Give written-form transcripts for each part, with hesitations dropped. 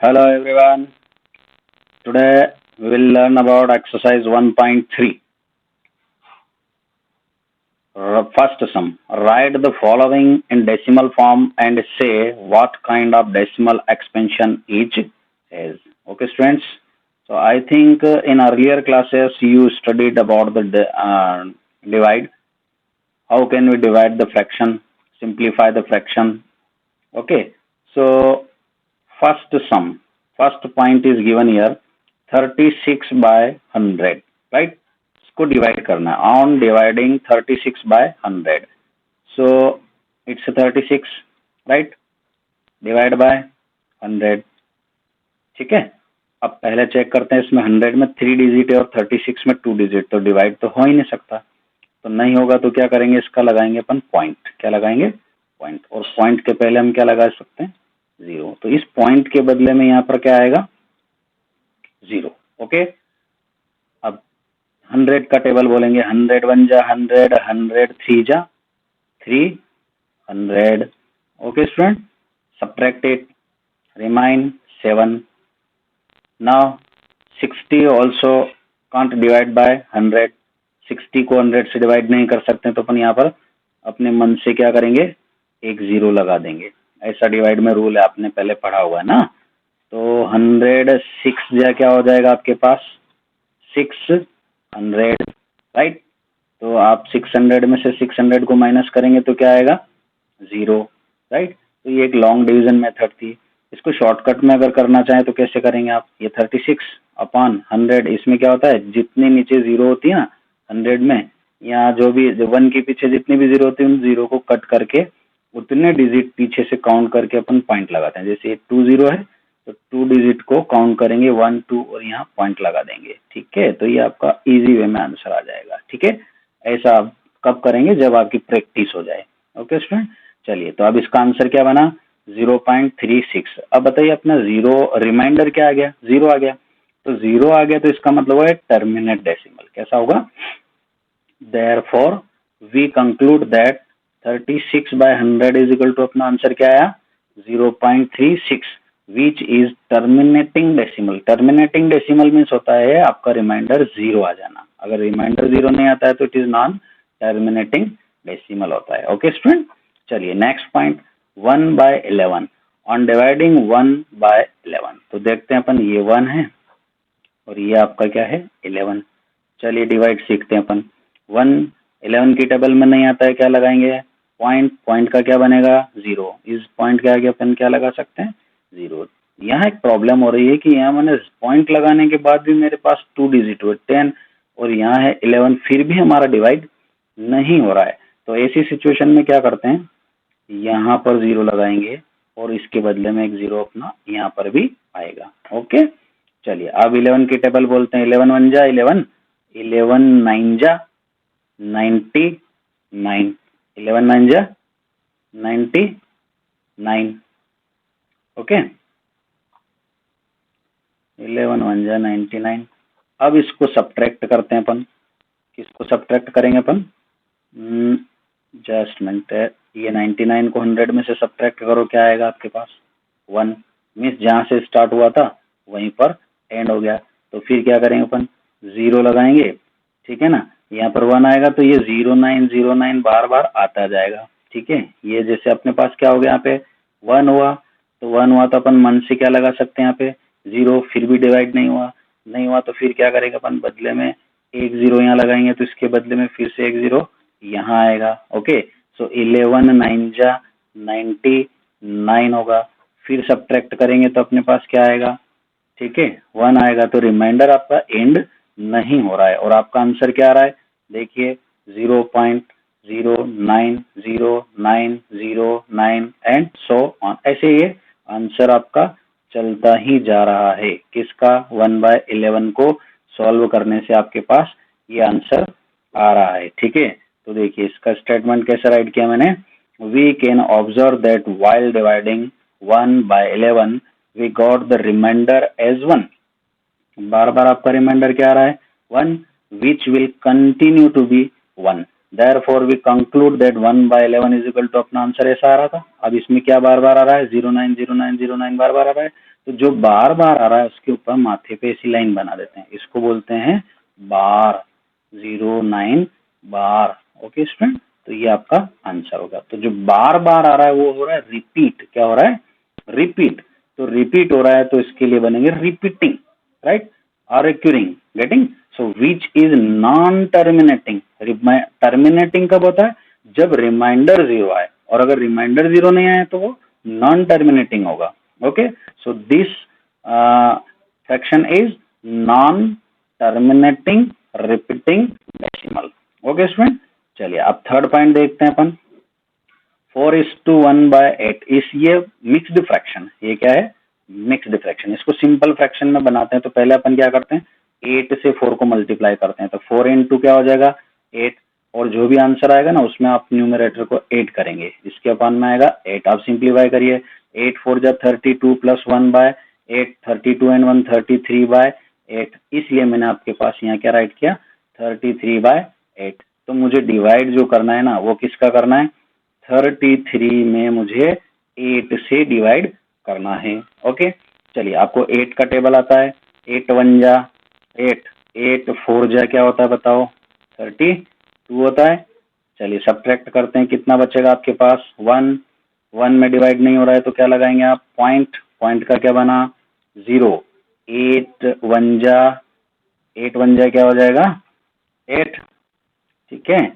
Hello everyone. Today we will learn about exercise 1.3. First sum. Write the following in decimal form and say what kind of decimal expansion each is. Okay, students. So I think in earlier classes you studied about the divide. How can we divide the fraction? Simplify the fraction. Okay. So first sum. First point is given here. 36 by 100, right? इसको divide करना है on dividing 36 by 100. So it's 36, right? Divide by 100. ठीक है. अब पहले check करते हैं, इसमें 100 में 3 डिजिट है और 36 में 2 डिजिट, तो डिवाइड तो हो ही नहीं सकता. तो नहीं होगा तो क्या करेंगे, इसका लगाएंगे अपन पॉइंट. क्या लगाएंगे? पॉइंट. और पॉइंट के पहले हम क्या लगा सकते हैं? 0. तो इस पॉइंट के बदले में यहाँ पर क्या आएगा? 0. ओके. अब 100 का टेबल बोलेंगे. 100 1 जा 100, 100 3 जा 300. Okay student. Subtract it, remain 7. Now 60 also can't divide by 100. 60 को 100 से डिवाइड नहीं कर सकते, तो अपन यहाँ पर अपने मन से क्या करेंगे, एक 0 लगा देंगे. ऐसा डिवाइड में रूल है, आपने पहले पढ़ा हुआ है ना. तो 100 6 जा क्या हो जाएगा आपके पास? 600, राइट? तो आप 600 में से 600 को माइनस करेंगे तो क्या आएगा? 0, राइट? तो ये एक लॉन्ग डिवीजन मेथड थी. इसको शॉर्टकट में अगर करना चाहें तो कैसे करेंगे आप? ये 36 अपॉन 100, इसमें क्या होता है, जितनी नीचे 0 होती है ना 100 में, यहाँ जो भी 1 के पीछे जितनी भी 0 होती है, उन 0 को कट करके उतने डिजिट पीछे से काउंट करके अपन पॉइंट लगाते हैं. जैसे 20 है तो 2 डिजिट को काउंट करेंगे, 1 2 और यहाँ पॉइंट लगा देंगे. ठीक है. तो ये आपका इजी वे में आंसर आ जाएगा. ठीक है. ऐसा आप कब करेंगे? जब आपकी प्रैक्टिस हो जाए. Okay student. चलिए, तो अब इसका आंसर क्या बना? 0.36. अब बताइए अपना 0 रिमाइंडर क्या आ गया? 0 आ गया. तो 0 आ गया तो इसका मतलब है टर्मिनेट डेसिमल. कैसा होगा? Therefore we conclude that 36 by 100 is equal to अपना आंसर क्या आया? 0.36, which is terminating decimal. Terminating decimal means होता है आपका रिमाइंडर 0 आ जाना. अगर रिमाइंडर 0 नहीं आता है तो it is non terminating decimal होता है. Okay student. चलिए next point. 1 by 11 on dividing 1 by 11. तो देखते हैं अपन, ये 1 है और ये आपका क्या है? 11. चलिए डिवाइड सीखते हैं अपन. 1 11 की टेबल में नहीं आता है, क्या लगाएंगे? पॉइंट. पॉइंट का क्या बनेगा? 0. इस पॉइंट के आगे अपन क्या लगा सकते हैं? 0. यहाँ एक प्रॉब्लम हो रही है कि यहाँ मैंने पॉइंट लगाने के बाद भी मेरे पास 2 डिजिट हुए 10 और यहाँ है 11, फिर भी हमारा डिवाइड नहीं हो रहा है. तो ऐसी सिचुएशन में क्या करते हैं, यहाँ पर 0 लगाएंगे और इसके बदले में एक 0 अपना यहाँ पर भी आएगा. ओके. चलिए अब 11 की टेबल बोलते हैं. 11 1 जा 11, 11 9 जा 99. 11 9 जा 99. ओके. 11 1 जा 99. अब इसको सब्ट्रैक्ट करते हैं अपन. किसको सब्ट्रैक्ट करेंगे अपन? Just minute. ये 99 को 100 में से सब्ट्रैक्ट करो, क्या आएगा आपके पास? 1. मीन्स जहां से स्टार्ट हुआ था वहीं पर एंड हो गया. तो फिर क्या करेंगे अपन? 0 लगाएंगे. ठीक है ना. यहाँ पर 1 आएगा तो ये 0909 बार बार आता जाएगा. ठीक है. ये जैसे अपने पास क्या हो गया, यहाँ पे 1 हुआ तो 1 हुआ तो अपन मन से क्या लगा सकते हैं यहाँ पे? 0. फिर भी डिवाइड नहीं हुआ. नहीं हुआ तो फिर क्या करेंगे अपन? बदले में एक 0 यहाँ लगाएंगे, तो इसके बदले में फिर से एक 0 यहाँ आएगा. ओके. सो 11 9 जा 99 होगा. फिर सब्ट्रैक्ट करेंगे तो अपने पास क्या आएगा? ठीक है, 1 आएगा. तो रिमाइंडर आपका एंड नहीं हो रहा है और आपका आंसर क्या आ रहा है? देखिए 0.0909009 एंड सो ऑन. ऐसे ये आंसर आपका चलता ही जा रहा है. किसका? 1 by 11 को सॉल्व करने से आपके पास ये आंसर आ रहा है. ठीक है. तो देखिए इसका स्टेटमेंट कैसे राइट किया मैंने. We can observe that while dividing 1 by 11 we got the remainder as 1. बार बार आपका रिमाइंडर क्या आ रहा है? 1, which will continue to be 1. Therefore we conclude that 1 by 11 is equal to अपना आंसर ऐसा आ रहा था. अब इसमें क्या बार बार आ रहा है? 090909 बार बार आ रहा है. तो जो बार बार आ रहा है उसके ऊपर माथे पे ऐसी लाइन बना देते हैं, इसको बोलते हैं बार, 09 बार। ओके स्टूडेंट, तो ये आपका आंसर होगा। तो जो बार बार आ रहा है वो हो रहा है रिपीट। क्या हो रहा है? रिपीट। तो रिपीट हो रहा है तो इसके लिए बनेंगे रिपीटिंग, राइट, और recurring, getting. So which is non terminating. Terminating कब होता है? जब रिमाइंडर 0 आए, और अगर रिमाइंडर 0 नहीं आए तो वो नॉन टर्मिनेटिंग होगा। Okay, so this fraction is non terminating repeating decimal. Okay student, चलिए अब थर्ड पॉइंट देखते हैं अपन। 4:1/8 इस ये मिक्स्ड फ्रैक्शन, ये क्या है? Mixed fraction. इसको सिंपल फ्रैक्शन में बनाते हैं तो पहले अपन क्या करते हैं, 8 से 4 को मल्टीप्लाई करते हैं, तो 4 इंटू क्या हो जाएगा? 8, और जो भी आंसर आएगा ना उसमें आप न्यूमरेटर को 8 करेंगे, इसके अपान में आएगा 8। आप सिंप्लीफाई करिए, 8 4 जा 32 प्लस 1/8, 32 एंड 1 33/8। इसलिए मैंने आपके पास यहाँ क्या राइट किया? 33/8। तो मुझे डिवाइड जो करना है ना वो किसका करना है? 33 में मुझे 8 से डिवाइड करना है। ओके, चलिए आपको 8 का टेबल आता है। 8 1 जा 8, 8 4 जा क्या होता है बताओ? 32 होता है। चलिए सब्ट्रैक्ट करते हैं, कितना बचेगा आपके पास? 1। 1 में डिवाइड नहीं हो रहा है तो क्या लगाएंगे आप? पॉइंट। पॉइंट का क्या बना? 0। 8 1 जा 8 1 जा क्या हो जाएगा? 8। ठीक है,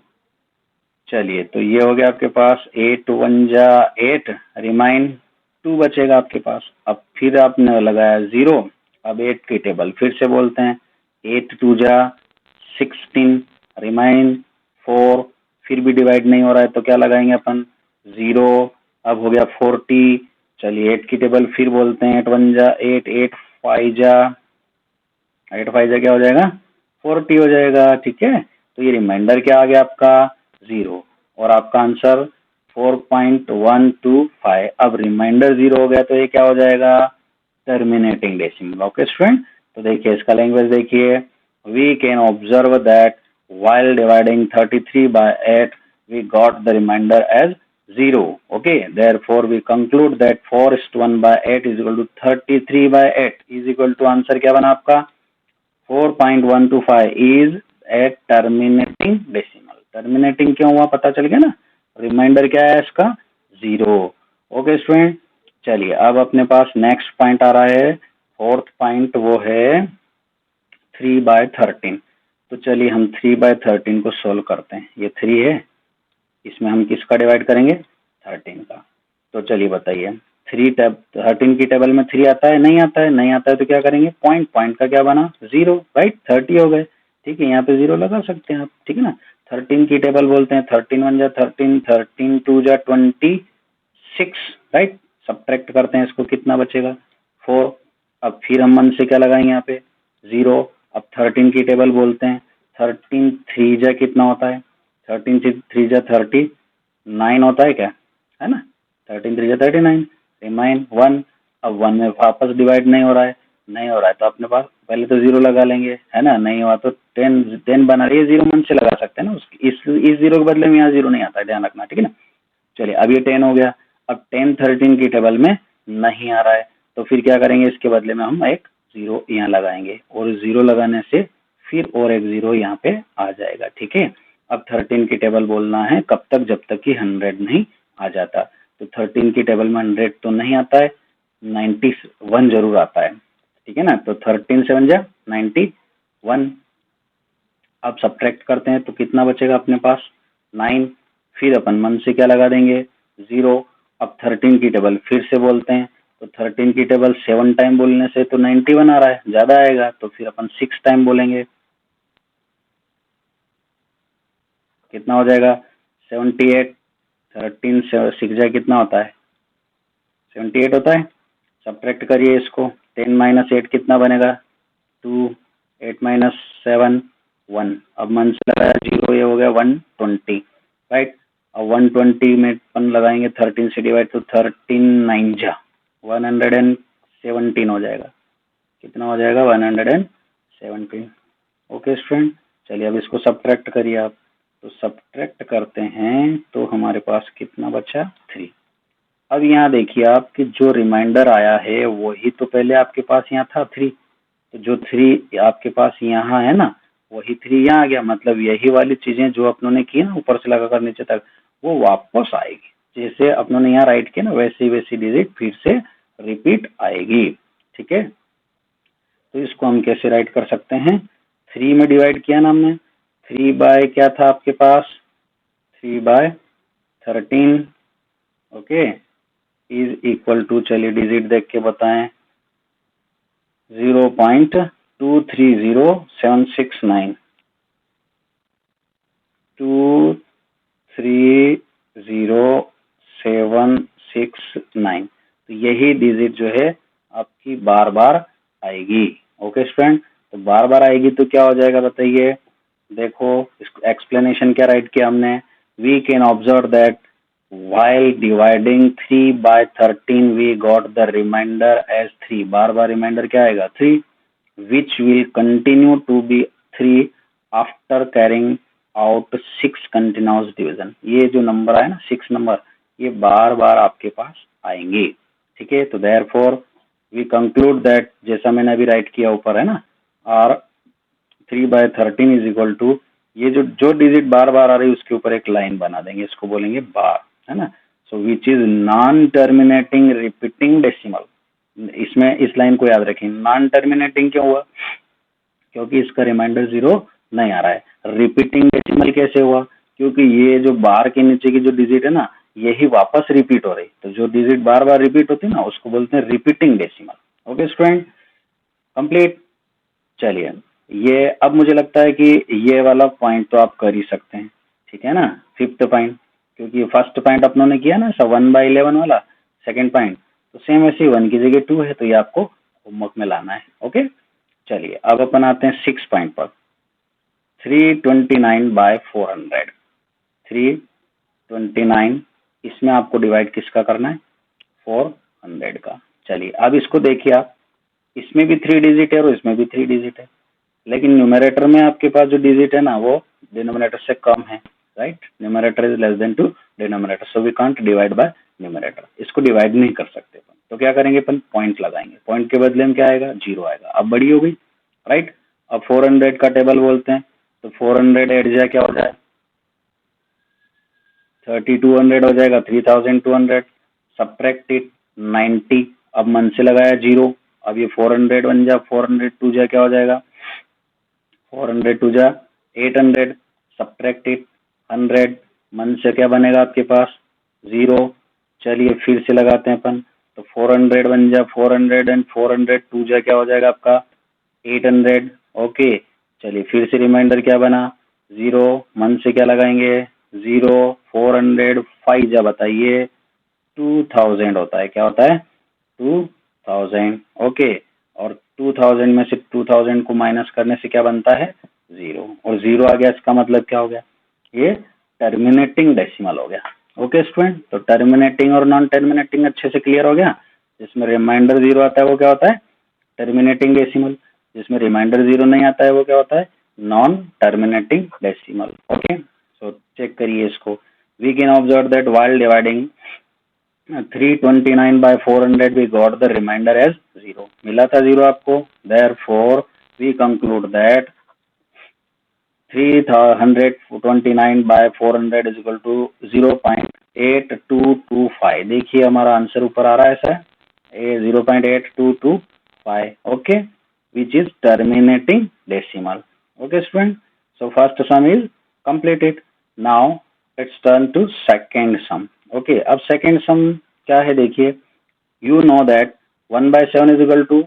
चलिए तो ये हो गया आपके पास 8 1 जा 8, रिमाइंड 2 बचेगा आपके पास। अब फिर आपने लगाया 0। अब 8 की टेबल फिर से बोलते हैं, 8 2 जा 16, रिमाइंड 4। फिर भी डिवाइड नहीं हो रहा है तो क्या लगाएंगे अपन? 0। अब हो गया 40। चलिए 8 की टेबल फिर बोलते हैं, 8 1 जा 8, 8 5 जा 8 5 जा क्या हो जाएगा? 40 हो जाएगा। ठीक है, तो ये रिमाइंडर क्या आ गया आपका? 0, और आपका आंसर 4.125। अब रिमाइंडर 0 हो गया तो ये क्या हो जाएगा? Terminating decimal. ओके स्टूडेंट, तो देखिए इसका लैंग्वेज देखिए, we can observe that while dividing 33/8 we got the remainder as 0. Okay, therefore we conclude that 4:1/8 is equal to 33/8 is equal to, answer क्या बना आपका? 4.125 is a terminating decimal। Terminating क्यों हुआ पता चल गया ना? रिमाइंडर क्या है इसका? 0। ओके स्टूडेंट, चलिए अब अपने पास नेक्स्ट पॉइंट आ रहा है, फोर्थ पॉइंट, वो है 3/13। तो चलिए हम 3/13 को सोल्व करते हैं। ये 3 है, इसमें हम किसका डिवाइड करेंगे? 13 का। तो चलिए बताइए, 13 की टेबल में 3 आता है? नहीं आता है। नहीं आता है तो क्या करेंगे? पॉइंट। पॉइंट का क्या बना? 0, राइट, 30 हो गए। ठीक है, यहाँ पे 0 लगा सकते हैं आप, ठीक है ना। 13 की टेबल बोलते हैं, 13 1 जा 13, 13 2 जा 26, राइट। सब्ट्रैक्ट करते हैं इसको, कितना बचेगा? 4। अब फिर हम 1 से क्या लगाएंगे यहाँ पे? 0। अब 13 की टेबल बोलते हैं, 13 3 जा कितना होता है? 13 3 जा 39 होता है क्या? है ना, 13 3 जा 39, रिमाइन 1। अब 1 में वापस डिवाइड नहीं हो रहा है। नहीं हो रहा है तो अपने पास पहले तो 0 लगा लेंगे, है ना। नहीं हुआ तो 10 बना रही है, 0 मन से लगा सकते हैं ना। इस 0 के बदले में यहाँ 0 नहीं आता है, ध्यान रखना, ठीक है ना। चलिए अब ये 10 हो गया। अब 10 13 की टेबल में नहीं आ रहा है तो फिर क्या करेंगे? इसके बदले में हम एक 0 यहाँ लगाएंगे, और 0 लगाने से फिर और एक 0 यहाँ पे आ जाएगा। ठीक है, अब 13 की टेबल बोलना है कब तक? जब तक कि 100 नहीं आ जाता। तो 13 की टेबल में 100 तो नहीं आता है, 91 जरूर आता है, ठीक है ना। तो 13 7 जा 91। अब सब्ट्रैक्ट करते हैं तो कितना बचेगा अपने पास? 9। फिर अपन 1 से क्या लगा देंगे? 0। अब 13 की टेबल फिर से बोलते हैं, तो 13 की टेबल 7 टाइम बोलने से तो 91 आ रहा है, ज्यादा आएगा, तो फिर अपन 6 टाइम बोलेंगे, कितना हो जाएगा? 78। 13 से 6 जाए कितना होता है? 78 होता है। सब्ट्रैक्ट करिए इसको, 10 माइनस 8 कितना बनेगा? 2। 8 माइनस 7 1। अब 1 से लगाया 0, ये हो गया 120, राइट। अब 120 में अपन लगाएंगे 13 से डिवाइड, तो 13 9 जा 117 हो जाएगा। कितना हो जाएगा? 117। ओके स्टूडेंट, चलिए अब इसको सब्ट्रैक्ट करिए आप। तो सब्ट्रैक्ट करते हैं तो हमारे पास कितना बचा? 3। अब यहाँ देखिए आप कि जो रिमाइंडर आया है वही तो पहले आपके पास यहाँ था 3, तो जो 3 आपके पास यहाँ है ना, वही 3 यहाँ आ गया। मतलब यही वाली चीजें जो अपनों ने की ना ऊपर से लगाकर नीचे तक, वो वापस आएगी। जैसे अपनों ने यहाँ राइट किया ना, वैसी वैसी डिजिट फिर से रिपीट आएगी। ठीक है, तो इसको हम कैसे राइट कर सकते हैं? 3 में डिवाइड किया ना हमने, 3 बाय क्या था आपके पास, 3/13, ओके, इज इक्वल टू, चलिए डिजिट देख के बताएं, 0.230769, 230769। तो यही डिजिट जो है आपकी बार बार आएगी। ओके स्टूडेंट, तो बार बार आएगी तो क्या हो जाएगा बताइए? देखो इसको एक्सप्लेनेशन क्या राइट किया हमने, we can observe that while dividing 3 by 13 we got the remainder as 3, बार बार रिमाइंडर क्या आएगा? 3, which will continue to be 3 after carrying out 6 continuous division। ये जो नंबर आया ना 6 नंबर, ये बार बार आपके पास आएंगे। ठीक है, तो therefore we conclude that, जैसा मैंने अभी राइट किया ऊपर है ना, और 3/13 इज इक्वल टू, ये जो डिजिट बार बार आ रही है उसके ऊपर एक लाइन बना देंगे, इसको बोलेंगे बार, है ना। So which is non terminating repeating decimal. इसमें इस लाइन को याद रखें, नॉन टर्मिनेटिंग क्यों हुआ? क्योंकि इसका रिमाइंडर 0 नहीं आ रहा है। रिपीटिंग डेसिमल कैसे हुआ? क्योंकि ये जो बार के नीचे की जो डिजिट है ना, यही वापस रिपीट हो रही, तो जो डिजिट बार बार रिपीट होती है ना, उसको बोलते हैं repeating decimal. Okay student, complete. चलिए, ये अब मुझे लगता है कि ये वाला पॉइंट तो आप कर ही सकते हैं, ठीक है ना, 5th पॉइंट, क्योंकि फर्स्ट पॉइंट अपनों ने किया ना 1/11 वाला, सेकंड पॉइंट तो सेम ऐसे ही 1 की जगह 2 है, तो ये आपको होमवर्क में लाना है। ओके, चलिए अब अपन आते हैं 6 पॉइंट पर, 329/400, 329, इसमें आपको डिवाइड किसका करना है? 400 का। चलिए अब इसको देखिए आप, इसमें भी 3 डिजिट है और इसमें भी 3 डिजिट है, लेकिन न्यूमरेटर में आपके पास जो डिजिट है ना वो डिनोमिनेटर से कम है, right. Numerator is less than to denominator, so we can't divide by numerator, इसको डिवाइड नहीं कर सकते अपन। तो क्या करेंगे अपन? पॉइंट लगाएंगे, पॉइंट के बदले में क्या आएगा? 0 आएगा। अब बड़ी हो गई, राइट। अब 400 का टेबल बोलते हैं, तो 400 एड जाए क्या हो जाए? 3200 हो जाएगा, 3200 सब्ट्रैक्ट इट 90, अब मन से लगाया 0, अब ये 400 बन जा, 402 जा क्या हो जाएगा? 402 जा 800, सब्ट्रैक्ट इट 100, मन से क्या बनेगा आपके पास? 0। चलिए फिर से लगाते हैं अपन, तो 400 बन जा 400 एंड 402 जा क्या हो जाएगा आपका? 800। ओके, चलिए फिर से रिमाइंडर क्या बना? 0, मन से क्या लगाएंगे? 0, 405 जा बताइए? 2000 होता है, क्या होता है? 2000। ओके, और 2000 में से 2000 को माइनस करने से क्या बनता है? 0, और 0 आ गया, इसका मतलब क्या हो गया? ये टर्मिनेटिंग डेसिमल हो गया। ओके स्टूडेंट, तो टर्मिनेटिंग और नॉन टर्मिनेटिंग अच्छे से क्लियर हो गया। जिसमें रिमाइंडर 0 आता है वो क्या होता है? Terminating decimal. जिसमें रिमाइंडर 0 नहीं आता है वो क्या होता है? Non terminating decimal. Okay, so check करिए इसको, we can observe that while dividing 329/400 we got the remainder as 0, मिला था 0 आपको, therefore we conclude that 329/400 is equal to 0.8225। देखिए हमारा आंसर ऊपर आ रहा है ऐसा, 0.8225, okay, which is terminating decimal। Okay student, so first sum is completed। Now let's turn to second sum। Okay, अब सेकेंड सम क्या है देखिए, you know that 1/7 is equal to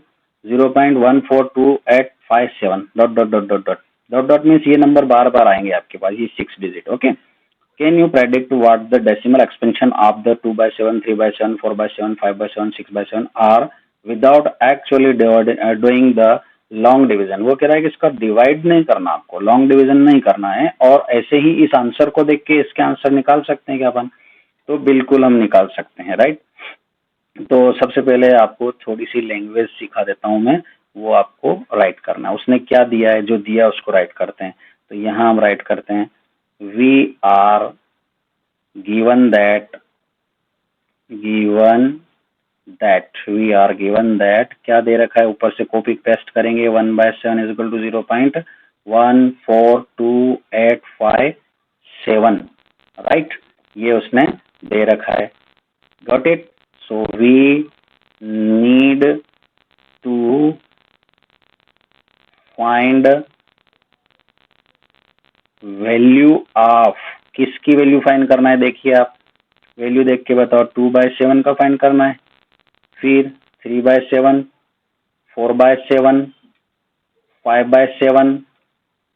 0.142857 dot dot dot dot dot dot dot means ये number बार बार आएंगे आपके पास, ये 6 digit. Okay, can you predict what the decimal expansion of the 2/7, 3/7, 4/7, 5/7, 6/7 are without actually doing the long division. वो कह रहा है कि इसका डिवाइड नहीं करना, आपको लॉन्ग डिवीजन नहीं करना है, और ऐसे ही इस आंसर को देख के इसके आंसर निकाल सकते हैं क्या अपन? तो बिल्कुल हम निकाल सकते हैं, राइट। तो सबसे पहले आपको थोड़ी सी लैंग्वेज सिखा देता हूं मैं, वो आपको राइट करना है। उसने क्या दिया है, जो दिया उसको राइट करते हैं। तो यहाँ हम राइट करते हैं, we are given that given that, we are given that, क्या दे रखा है ऊपर से कॉपी पेस्ट करेंगे, 1/7 इज इक्वल टू 0.14285 राइट, ये उसने दे रखा है। Got it? So we need to find value of, किसकी वैल्यू फाइंड करना है? देखिए आप वैल्यू देख के बताओ, 2/7 का फाइंड करना है, फिर 3/7, 4/7, 5/7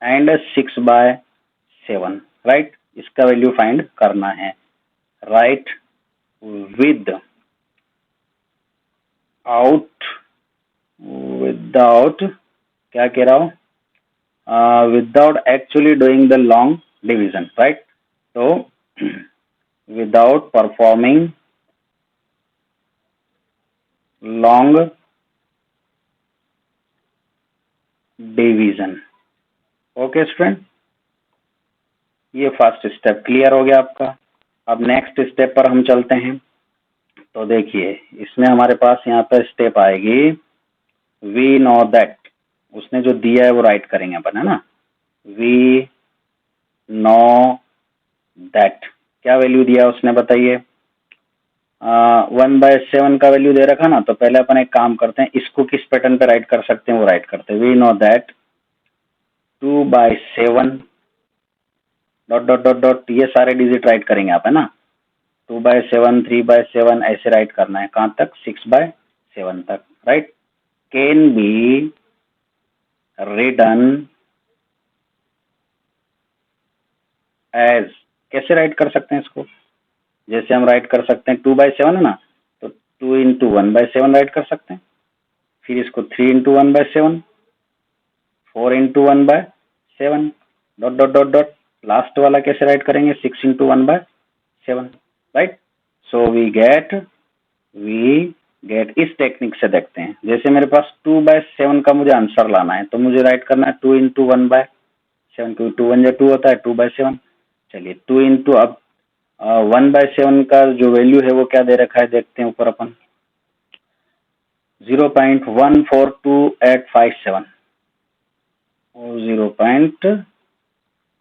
एंड 6/7 राइट, इसका वैल्यू फाइंड करना है। राइट, विदाउट क्या कह रहा हूं, without actually doing the long division, right? So without performing long division. Okay student, ये फर्स्ट स्टेप क्लियर हो गया आपका। अब नेक्स्ट स्टेप पर हम चलते हैं। तो देखिए इसमें हमारे पास यहाँ पर स्टेप आएगी, वी नो दैट, उसने जो दिया है वो राइट करेंगे अपन, है ना। वी नो दैट, क्या वैल्यू दिया उसने बताइए, 1/7 का वैल्यू दे रखा ना, तो पहले अपन एक काम करते हैं, इसको किस पैटर्न पे राइट कर सकते हैं वो राइट करते हैं। We know that 2/7 dot dot dot dot, ये सारे डिजिट राइट करेंगे आप, है ना। 2/7, 3/7 ऐसे राइट करना है, कहाँ तक, 6/7 तक, right. Can be written as, कैसे राइट कर सकते हैं इसको, जैसे हम राइट कर सकते हैं 2/7 है ना, तो 2 इंटू 1/7 राइट कर सकते हैं, फिर इसको 3 into 1/7, 4 into 1/7 dot dot dot dot, last वाला कैसे राइट करेंगे, 6 into 1/7 right. So we get इस टेक्निक से देखते हैं, जैसे मेरे पास 2/7 का मुझे आंसर लाना है, तो मुझे राइट करना है 2 इंटू 1/7, क्योंकि 2 1 2 होता है, 2/7। चलिए 2 इंटू, अब 1/7 का जो वैल्यू है वो क्या दे रखा है देखते हैं ऊपर अपन, 0.142857,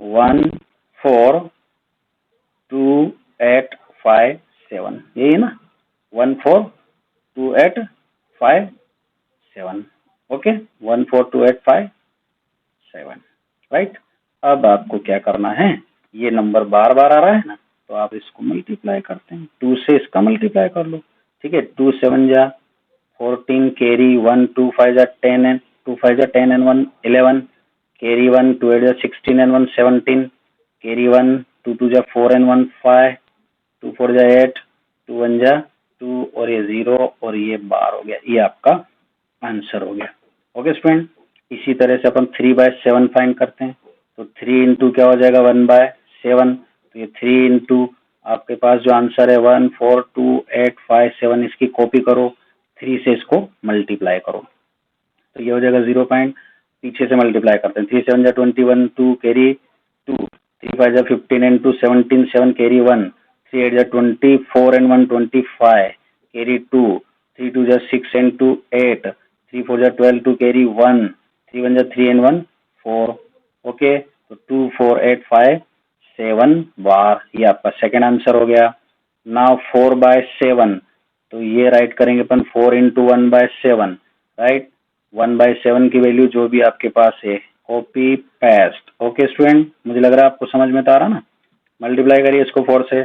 0.142857, यही ना, 14285 ओके, 14285 राइट। अब आपको क्या करना है, ये नंबर बार बार आ रहा है ना, तो आप इसको मल्टीप्लाई करते हैं, 2 से इसका मल्टीप्लाई कर लो, ठीक है। 2 7 जा 14, कैरी 1, 2 5 जा 10 एंड 2 5 जा 10 एंड 1 11, कैरी 1, 2 8 जा 16 एंड 1 17, कैरी 1, 2 2 जा 4 एंड 1 5, 2 4 जा 8, 2 1 जा 2 और ये 0 और ये बार हो गया, ये आपका आंसर हो गया। ओके स्टूडेंट, इसी तरह से अपन 3/7 फाइंड करते हैं, तो 3 इंटू क्या हो जाएगा 1/7, तो ये 3 इंटू आपके पास जो आंसर है 14285 इसकी कॉपी करो, 3 से इसको मल्टीप्लाई करो, तो ये हो जाएगा 0 पॉइंट, पीछे से मल्टीप्लाई करते हैं, 3 7 जा 21, 2 कैरी 2, 3 5 जा 15 एंड 2 17, 7 कैरी 1, 3 8 जा 24 एंड 1 25, कैरी 2, 3 2 जा 6 एंड 2 8, 3 4 जा 12, 2 कैरी 1, 3 1 जा 3 एंड 1 4, ओके। तो 24857 बार, ये आपका सेकेंड आंसर हो गया। नाउ 4/7, तो ये राइट करेंगे अपन 4 इंटू 1/7 राइट, 1/7 की वैल्यू जो भी आपके पास है कॉपी पेस्ट। ओके स्टूडेंट, मुझे लग रहा है आपको समझ में तो आ रहा ना। मल्टीप्लाई करिए इसको 4 से,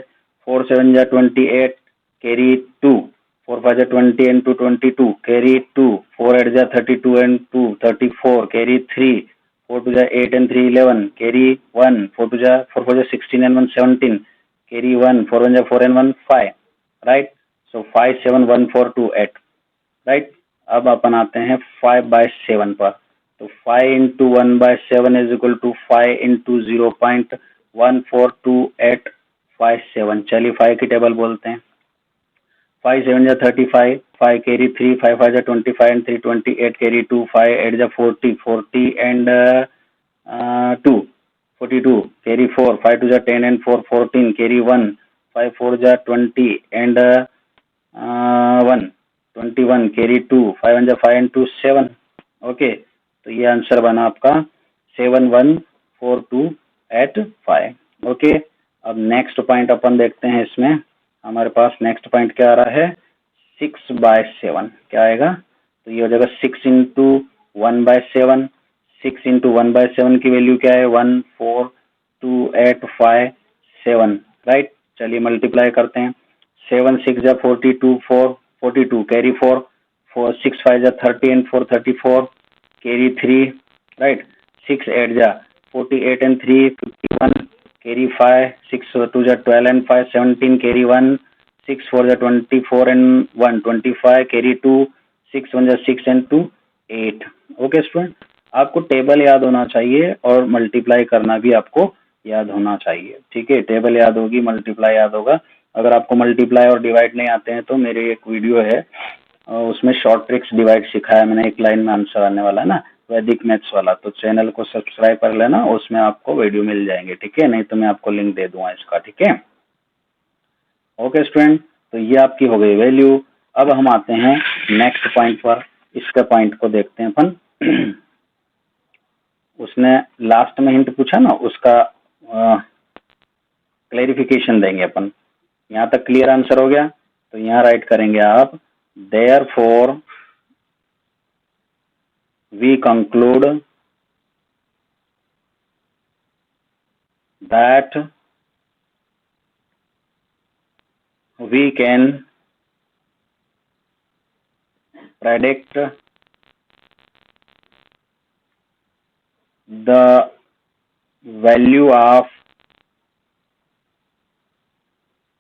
4 7 जा 28, कैरी 2, 4 5 जा 20 एंड 2 22, कैरी 2, 4 8 जा 32 एंड 2 34, कैरी 3, 4 2 जा 8 एंड 3 11, कैरी 1, 4 2 जा 4 4 जा 16 एंड 1 17, कैरी 1, 4 1 जा 4 एंड 1 5 राइट। So 571428 right. अब अपन आते हैं 5/7 पर, तो 5 into 1/7 is equal to 5 into 0.142857। चलिए 5 की टेबल बोलते हैं, 5 7 जा 35, 5 कैरी 3, 5 5 जा 25 एंड 3 28, कैरी 2, 5 8 जा 40, 40 एंड 2 42, कैरी 4, 5 2 जा 10 एंड 4 14, कैरी 1, 5 4 जा 20 एंड 1 21 कैरी 2 5 1 5 and 2 7। ओके, तो ये आंसर बना आपका 714285। ओके, अब नेक्स्ट पॉइंट अपन देखते हैं। इसमें हमारे पास नेक्स्ट पॉइंट क्या आ रहा है, 6/7 क्या आएगा, तो ये हो जाएगा 6 इंटू 1/7। 6 इंटू 1/7 की वैल्यू क्या है, 14285 राइट। चलिए मल्टीप्लाई करते हैं। 7 6 जा 42 4 42 कैरी 4 4 6 5 जा 30 and 4 34 कैरी 3 राइट। 6 8 जा 48 and 3 51 कैरी 5 6 2 जा 12 and 5 17 कैरी 1 6 4 जा 24 and 1 25 कैरी 2 6 1 जा 6 and 2 8। ओके स्टूडेंट, आपको टेबल याद होना चाहिए और मल्टीप्लाई करना भी आपको याद होना चाहिए। ठीक है, टेबल याद होगी, मल्टीप्लाई याद होगा। अगर आपको मल्टीप्लाई और डिवाइड नहीं आते हैं तो मेरी एक वीडियो है, उसमें शॉर्ट ट्रिक्स डिवाइड सिखाया मैंने, एक लाइन में आंसर आने वाला है ना, वैदिक मैथ्स वाला। तो चैनल को सब्सक्राइब कर लेना, उसमें आपको वीडियो मिल जाएंगे। ठीक है, नहीं तो मैं आपको लिंक दे दूंगा इसका। ठीक है, ओके स्टूडेंट, तो ये आपकी हो गई वैल्यू। अब हम आते हैं नेक्स्ट पॉइंट पर। इसका पॉइंट को देखते हैं अपन। उसने लास्ट में हिंट पूछा ना, उसका क्लेरिफिकेशन देंगे अपन। यहाँ तक क्लियर आंसर हो गया, तो यहाँ राइट करेंगे आप, therefore we conclude that we can predict the value of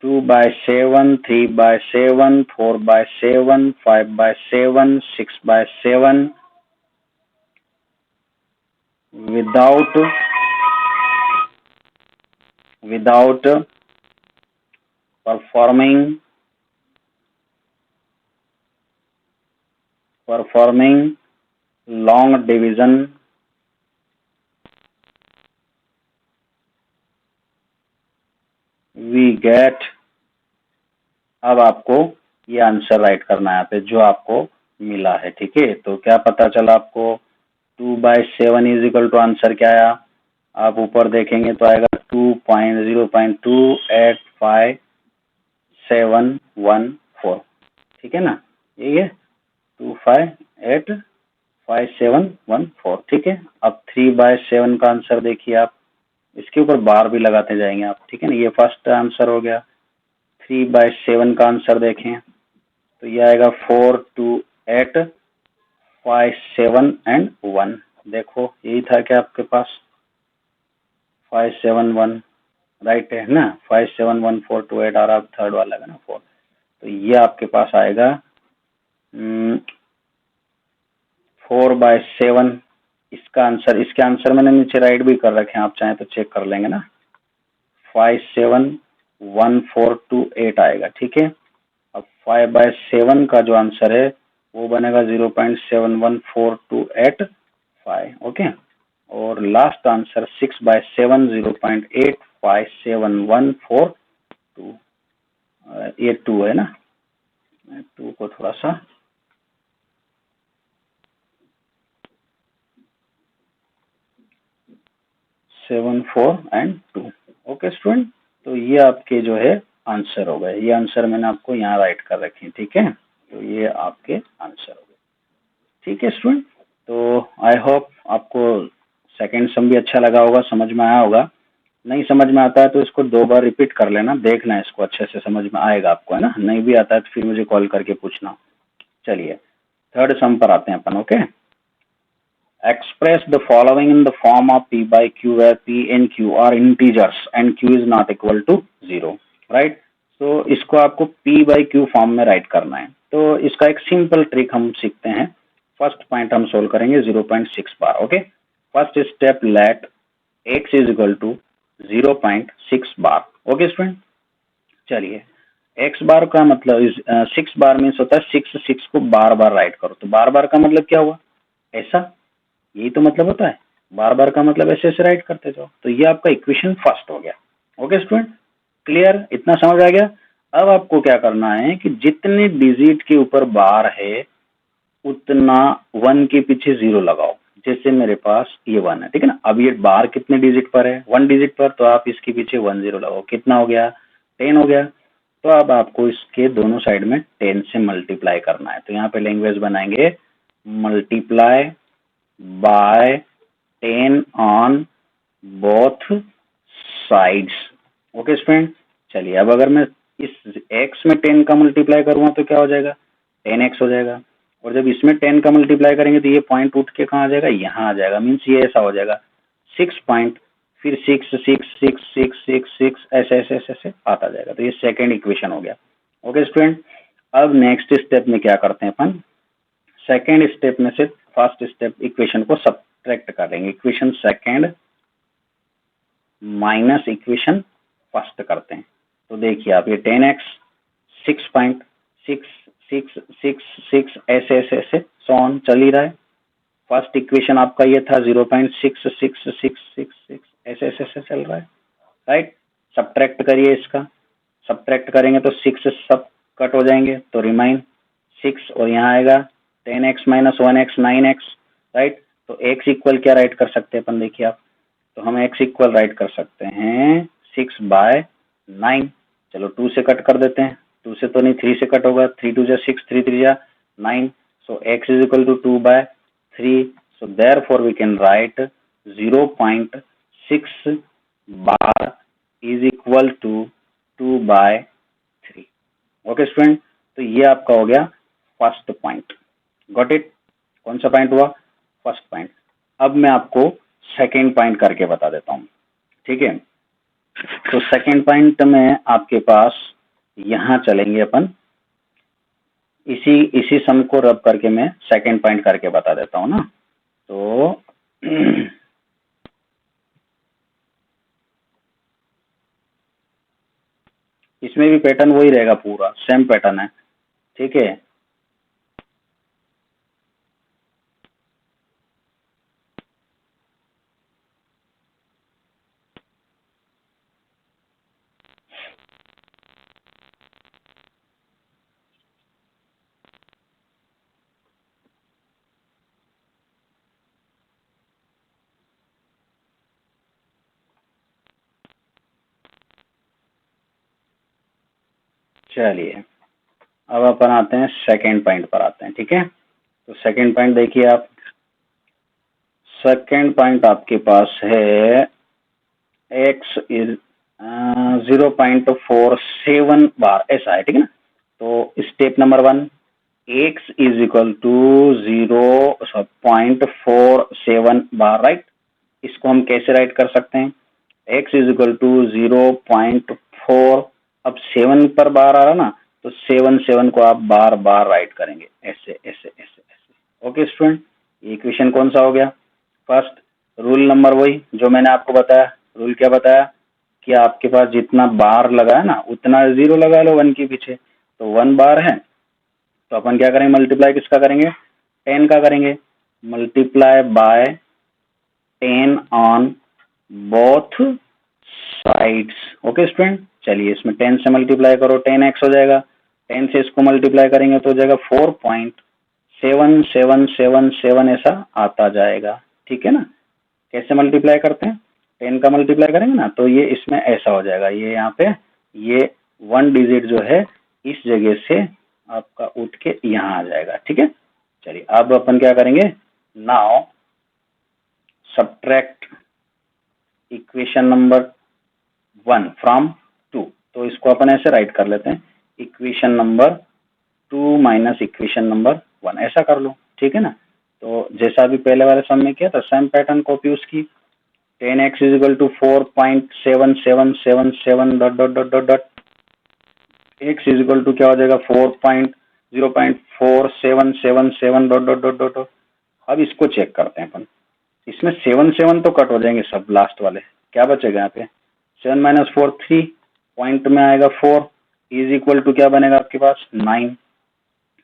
2/7, 3/7, 4/7, 5/7, 6/7 without performing long division we get। अब आपको ये आंसर राइट करना है यहाँ पे जो आपको मिला है। ठीक है, तो क्या पता चला आपको, 2/7 इज इक्वल टू आंसर क्या आया, आप ऊपर देखेंगे तो आएगा 2.0.285714। ठीक है ना, यही है 2585714। ठीक है, अब 3/7 का आंसर देखिए आप, इसके ऊपर बार भी लगाते जाएंगे आप। ठीक है ना, ये फर्स्ट आंसर हो गया। 3/7 का आंसर देखें तो ये आएगा 4 2 8 5 7 and 1। देखो यही था क्या आपके पास, 5 7 1 राइट है ना, 5 7 1 4 2 8 और आप थर्ड वाला है ना 4। तो ये आपके पास आएगा 4/7 इसका आंसर। इसके आंसर मैंने नीचे राइट भी कर रखे हैं, आप चाहें तो चेक कर लेंगे ना। 5 7 1 4 2 8 आएगा। ठीक है, अब 5/7 का जो आंसर है वो बनेगा 0.714285। ओके, और लास्ट आंसर 6/7 0.857142। ये 2 है ना, 2 को थोड़ा सा सेवन 4 and 2। ओके स्टूडेंट, तो ये आपके जो है आंसर हो गए। ये आंसर मैंने आपको यहाँ राइट कर रखे हैं। ठीक है, तो ये आपके आंसर हो गए। ठीक है स्टूडेंट, तो आई होप आपको सेकंड सम भी अच्छा लगा होगा, समझ में आया होगा। नहीं समझ में आता है तो इसको 2 बार रिपीट कर लेना, देखना इसको अच्छे से समझ में आएगा आपको, है ना। नहीं भी आता है तो फिर मुझे कॉल करके पूछना। चलिए थर्ड सम पर आते हैं अपन। Okay, express the following in the form of p/q where p and q are integers and q is not equal to 0 right। तो इसको आपको p/q फॉर्म में राइट करना है। तो इसका एक सिंपल ट्रिक हम सीखते हैं। फर्स्ट पॉइंट हम सोल्व करेंगे 0.6 bar. Okay, first step let x is equal to 0.6 bar. Okay student, चलिए x बार का मतलब 6 बार मीन्स होता है 6 को बार बार राइट करो। तो बार बार का मतलब क्या हुआ, ऐसा, यही तो मतलब होता है। बार बार का मतलब ऐसे ऐसे राइट करते जाओ। तो ये आपका इक्वेशन फर्स्ट हो गया। ओके स्टूडेंट, क्लियर, इतना समझ आ गया। अब आपको क्या करना है कि जितने डिजिट के ऊपर बार है उतना 1 के पीछे 0 लगाओ। जैसे मेरे पास ये 1 है, ठीक है ना। अब ये बार कितने डिजिट पर है, 1 डिजिट पर, तो आप इसके पीछे 1 0 लगाओ। कितना हो गया, 10 हो गया। तो अब आपको इसके दोनों साइड में 10 से मल्टीप्लाई करना है। तो यहाँ पे लैंग्वेज बनाएंगे multiply by 10 on both sides. Okay student, चलिए अब अगर मैं इस x में 10 का मल्टीप्लाई करूंगा तो क्या हो जाएगा, 10x हो जाएगा। और जब इसमें 10 का मल्टीप्लाई करेंगे तो ये पॉइंट उठ के कहाँ आ जाएगा, यहाँ आ जाएगा। मीन्स ये ऐसा हो जाएगा 6 पॉइंट, फिर 6 6 6 6 6 6 ऐसे ऐसे ऐसे ऐसे आता जाएगा। तो ये सेकेंड इक्वेशन हो गया। ओके स्टूडेंट, अब नेक्स्ट स्टेप में क्या करते हैं अपन, सेकेंड स्टेप में से फर्स्ट स्टेप इक्वेशन को सब्ट्रैक्ट कर देंगे। Equation second minus equation first करते हैं। तो देखिए आप ये 10x 6.66666 ऐसे ऐसे ऐसे सॉन चल ही रहा है। फर्स्ट इक्वेशन आपका ये था 0.66666 ऐसे ऐसे ऐसे चल रहा है, राइट। सब्ट्रैक्ट करिए, इसका सब्ट्रैक्ट करेंगे तो 6 सब कट हो जाएंगे तो रिमाइन 6 और यहाँ आएगा 10x minus 1x 9x, right. तो x इक्वल क्या राइट कर सकते हैं अपन, देखिए आप, तो हम x इक्वल राइट कर सकते हैं 6/9। चलो 2 से कट कर देते हैं, 2 से तो नहीं 3 से कट होगा, 3 2 जा 6 3 3 जा 9। So x is equal to 2/3। So therefore we can write 0.6 bar is equal to 2/3। Okay student, तो ये आपका हो गया फर्स्ट पॉइंट। गॉट इट, कौन सा पॉइंट हुआ, फर्स्ट पॉइंट। अब मैं आपको सेकेंड पॉइंट करके बता देता हूँ, ठीक है। तो सेकेंड पॉइंट में आपके पास यहाँ चलेंगे अपन, इसी इसी सम को रब करके मैं सेकेंड पॉइंट करके बता देता हूँ ना। तो इसमें भी पैटर्न वही रहेगा, पूरा सेम पैटर्न है, ठीक है। चलिए अब अपन आते हैं सेकेंड पॉइंट पर आते हैं, ठीक है। तो सेकेंड पॉइंट देखिए आप, सेकेंड पॉइंट आपके पास है x इज 0.47 बार, ऐसा है, ठीक है ना। तो step number 1, x is equal to 0.47 bar, right. इसको हम कैसे राइट कर सकते हैं, x इज इक्वल टू 0.4, अब 7 पर बार आ रहा ना, तो 7 को आप बार बार राइट करेंगे, ऐसे ऐसे ऐसे ऐसे। ओके स्टूडेंट, ये इक्वेशन कौन सा हो गया, फर्स्ट। रूल नंबर वही जो मैंने आपको बताया, रूल क्या बताया कि आपके पास जितना बार लगा है ना उतना 0 लगा लो 1 के पीछे। तो 1 बार है तो अपन क्या करेंगे, मल्टीप्लाई किसका करेंगे, 10 का करेंगे। Multiply by 10 on both sides. Okay student, चलिए इसमें 10 से मल्टीप्लाई करो 10x हो जाएगा, 10 से इसको मल्टीप्लाई करेंगे तो हो जाएगा 4.7777 ऐसा आता जाएगा, ठीक है ना। कैसे मल्टीप्लाई करते हैं, 10 का मल्टीप्लाई करेंगे ना तो ये इसमें ऐसा हो जाएगा, ये यहाँ पे ये 1 डिजिट जो है इस जगह से आपका उठ के यहाँ आ जाएगा, ठीक है। चलिए अब अपन क्या करेंगे, now subtract equation number 1 from 2। तो इसको अपन ऐसे राइट कर लेते हैं, equation number 2 minus equation number 1, ऐसा कर लो, ठीक है ना। तो जैसा अभी पहले वाले सम में किया था सेम पैटर्न कॉपी उसकी, 10x is equal to 4.7777 dot dot dot dot dot, x is equal to क्या हो जाएगा 0.4777 डॉट डॉट डॉट डॉट। अब इसको चेक करते हैं अपन, इसमें 7 तो कट हो जाएंगे सब लास्ट वाले, क्या बचेगा यहाँ पे 7 माइनस 4 3, पॉइंट में आएगा 4, इज इक्वल टू क्या बनेगा आपके पास 9,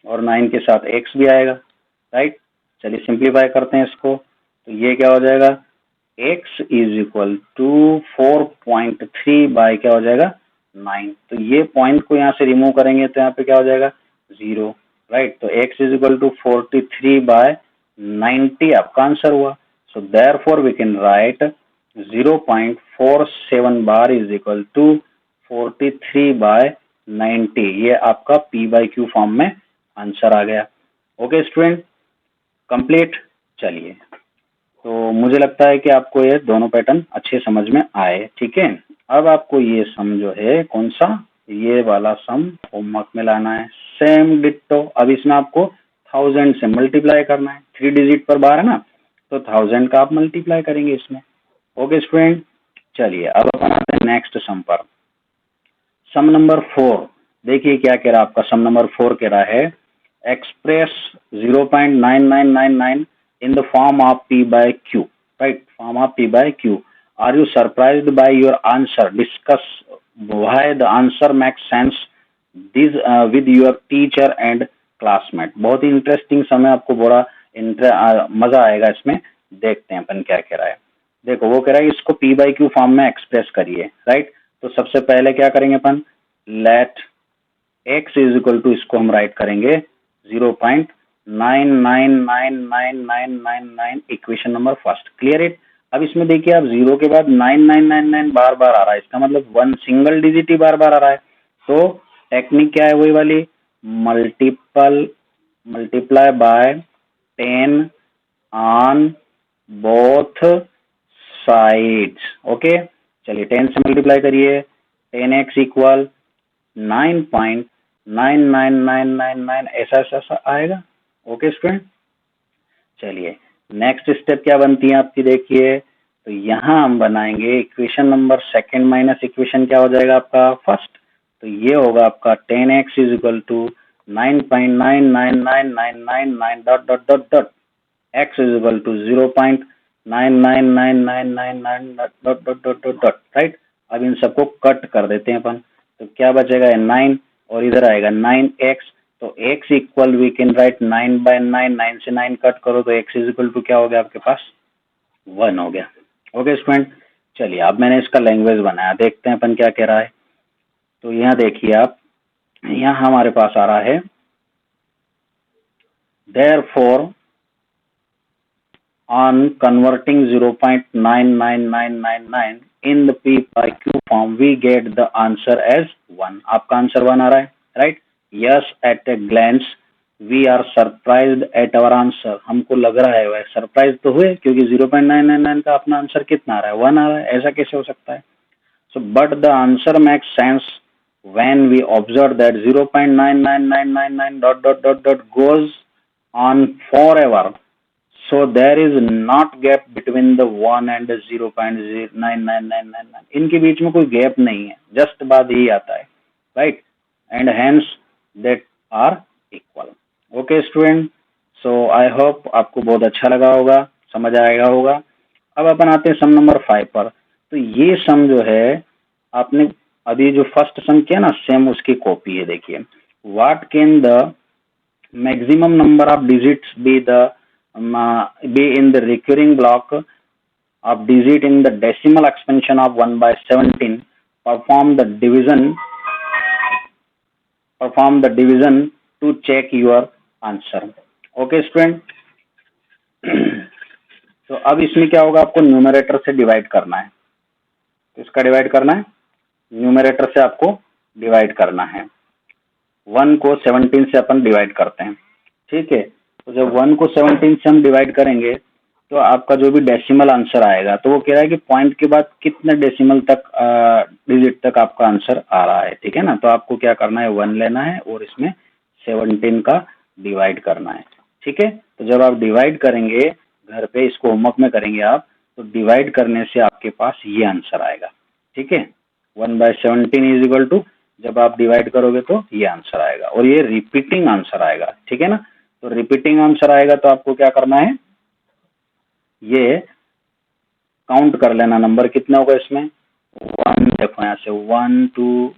और 9 के साथ x भी आएगा, राइट। चलिए सिंप्लीफाई करते हैं इसको, तो ये क्या हो जाएगा, x is equal to 4.3 by क्या हो जाएगा 9। तो ये पॉइंट को यहाँ से रिमूव करेंगे तो यहाँ पे क्या हो जाएगा 0, राइट। तो x इज इक्वल टू 43/90 आपका आंसर हुआ। So therefore we can write 0.47 bar is equal to 43/90। ये आपका p/q फॉर्म में आंसर आ गया। Okay student, complete. चलिए, तो मुझे लगता है कि आपको ये दोनों पैटर्न अच्छे समझ में आए, ठीक है। अब आपको ये सम जो है कौन सा, ये वाला सम होमवर्क में लाना है, सेम डिट्टो। अब इसमें आपको 1000 से मल्टीप्लाई करना है, 3 डिजिट पर बार है ना, तो 1000 का आप मल्टीप्लाई करेंगे इसमें। ओके स्टूडेंट, चलिए अब अपन आते हैं नेक्स्ट सम पर। सम नंबर 4 देखिए क्या कह रहा है आपका। सम नंबर 4 कह रहा है express 0.9999 in the form of p/q, right? Form of p/q. Are you surprised by your answer? Discuss why the answer makes sense this with your teacher and classmate. बहुत ही इंटरेस्टिंग समय, आपको बड़ा मजा आएगा इसमें। देखते हैं अपन क्या कह रहा है। देखो वो कह रहा है इसको p/q फॉर्म में एक्सप्रेस करिए, राइट। तो सबसे पहले क्या करेंगे अपन, let x is equal to, इसको हम राइट करेंगे 0.999999 equation number first. Clear it. अब इसमें देखिए आप 0 के बाद 9999 बार बार आ रहा है, इसका मतलब वन सिंगल डिजिट ही बार बार आ रहा है। तो टेक्निक क्या है, वही वाली, multiply by 10 on both sides. Okay, चलिए 10 से मल्टीप्लाई करिए, 10x इक्वल 9.99999 ऐसा ऐसा आएगा। ओके स्टूडेंट, चलिए नेक्स्ट स्टेप क्या बनती है आपकी, देखिए। तो यहाँ हम बनाएंगे equation number second minus equation क्या हो जाएगा आपका फर्स्ट। तो ये होगा आपका 10x is equal to 9.99999 dot dot dot dot x is equal to 0.999999 dot dot dot dot dot, right. अब इन सबको कट कर देते हैं अपन, तो क्या बचेगा 9 और इधर आएगा 9x। तो x equal we can write 9/9, 9 से 9 कट करो तो x इज इक्वल टू क्या हो गया आपके पास 1 हो गया। ओके स्टूडेंट, चलिए अब मैंने इसका लैंग्वेज बनाया, देखते हैं अपन क्या कह रहा है। तो यहाँ देखिए आप, यहाँ हमारे पास आ रहा है therefore on converting 0.99999 in the p/q form we get the answer as 1। आपका आंसर 1 आ रहा है, right. Yes, at a glance we are surprised at our answer. हमको लग रहा है वह सरप्राइज तो हुए, क्योंकि 0.999 का अपना आंसर कितना आ रहा है 1 आ रहा है, ऐसा कैसे हो सकता है। So but the answer makes sense when we observe that 0.99999 dot dot dot dot goes on forever, so there is not gap between the 1 and the 0.99999। इनके बीच में कोई गैप नहीं है, जस्ट बाद ही आता है, right. And hence that are equal. Okay student, so I hope आपको बहुत अच्छा लगा होगा, समझ आएगा होगा। अब अपन आते हैं सम नंबर 5 पर। तो ये सम जो है आपने अभी जो फर्स्ट सम किया ना, सेम उसकी कॉपी है। देखिए, what can the maximum number of digits be in the recurring block of digit in the decimal expansion of 1/17, perform the division to check your answer। Okay student, तो अब इसमें क्या होगा, आपको न्यूमरेटर से डिवाइड करना है। किसका डिवाइड करना है, न्यूमरेटर से आपको डिवाइड करना है। 1 को 17 से अपन डिवाइड करते हैं, ठीक है। तो जब 1 को 17 से हम डिवाइड करेंगे तो आपका जो भी डेसिमल आंसर आएगा, तो वो कह रहा है कि पॉइंट के बाद कितने डेसिमल तक डिजिट तक आपका आंसर आ रहा है, ठीक है ना। तो आपको क्या करना है, 1 लेना है और इसमें 17 का डिवाइड करना है, ठीक है। तो जब आप डिवाइड करेंगे घर पे, इसको होमवर्क में करेंगे आप, तो डिवाइड करने से आपके पास ये आंसर आएगा, ठीक है। 1/17 इज इक्वल टू, जब आप डिवाइड करोगे तो ये आंसर आएगा, और ये रिपीटिंग आंसर आएगा, ठीक है ना। तो रिपीटिंग आंसर आएगा तो आपको क्या करना है, ये काउंट कर लेना नंबर कितने होगा इसमें। 1 देखो यहाँ से 1 2